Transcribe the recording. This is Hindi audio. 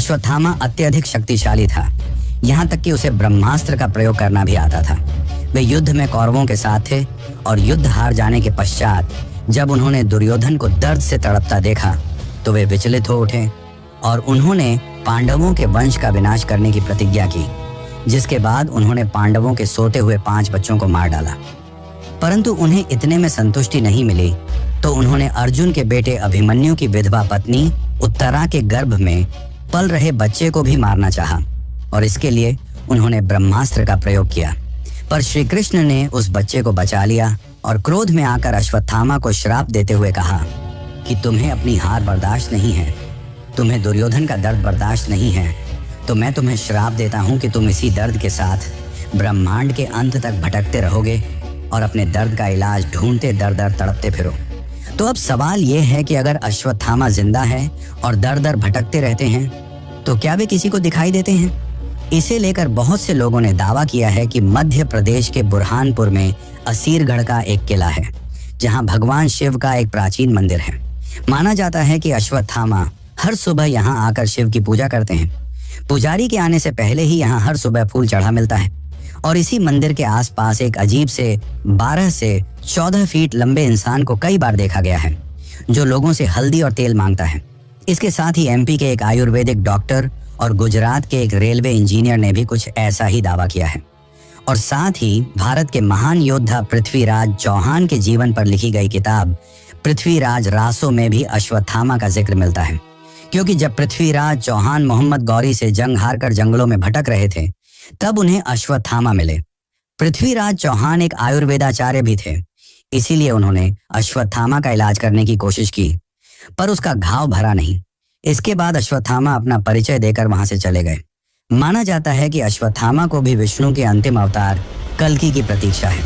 अश्वत्थामा अत्यधिक शक्तिशाली था, यहाँ तक कि उसे ब्रह्मास्त्र का प्रयोग करना भी आता था। वे युद्ध में कौरवों के साथ थे और युद्ध हार जाने के पश्चात जब उन्होंने दुर्योधन को दर्द से तड़पता देखा तो वे विचलित हो उठे और उन्होंने पांडवों के वंश का विनाश करने की प्रतिज्ञा की, जिसके बाद उन्होंने पांडवों के सोते हुए 5 बच्चों को मार डाला। परंतु उन्हें इतने में संतुष्टि नहीं मिली तो उन्होंने अर्जुन के बेटे अभिमन्यु की विधवा पत्नी उत्तरा के गर्भ में पल रहे बच्चे को भी मारना चाहा और इसके लिए उन्होंने ब्रह्मास्त्र का प्रयोग किया। पर श्री कृष्ण ने उस बच्चे को बचा लिया और क्रोध में आकर अश्वत्थामा को श्राप देते हुए कहा कि तुम्हें अपनी हार बर्दाश्त नहीं है, तुम्हें दुर्योधन का दर्द बर्दाश्त नहीं है, तो मैं तुम्हें श्राप देता हूं कि तुम इसी दर्द के साथ ब्रह्मांड के अंत तक भटकते रहोगे और अपने दर्द का इलाज ढूंढते दर दर तड़पते फिरो। तो अब सवाल यह है कि अगर अश्वत्थामा जिंदा है और दर दर भटकते रहते हैं तो क्या वे किसी को दिखाई देते हैं? इसे लेकर बहुत से लोगों ने दावा किया है कि मध्य प्रदेश के बुरहानपुर में असीरगढ़ का एक किला है, जहां भगवान शिव का एक प्राचीन मंदिर है। माना जाता है कि अश्वत्थामा हर सुबह यहां आकर शिव की पूजा करते हैं। पुजारी के आने से पहले ही यहां हर सुबह फूल चढ़ा मिलता है और इसी मंदिर के आसपास एक अजीब से 12 से 14 फीट लंबे इंसान को कई बार देखा गया है, जो लोगों से हल्दी और तेल मांगता है। इसके साथ ही एमपी के एक आयुर्वेदिक डॉक्टर और गुजरात के एक रेलवे इंजीनियर ने भी कुछ ऐसा ही दावा किया है। और साथ ही भारत के महान योद्धा पृथ्वीराज चौहान के जीवन पर लिखी गई किताब पृथ्वीराज रासो में भी अश्वत्थामा का जिक्र मिलता है, क्योंकि जब पृथ्वीराज चौहान मोहम्मद गौरी से जंग हारकर जंगलों में भटक रहे थे तब उन्हें अश्वत्थामा मिले। पृथ्वीराज चौहान एक आयुर्वेदाचार्य भी थे, इसीलिए उन्होंने अश्वत्थामा का इलाज करने की कोशिश की, पर उसका घाव भरा नहीं। इसके बाद अश्वत्थामा अपना परिचय देकर वहां से चले गए। माना जाता है कि अश्वत्थामा को भी विष्णु के अंतिम अवतार कल्कि की प्रतीक्षा है।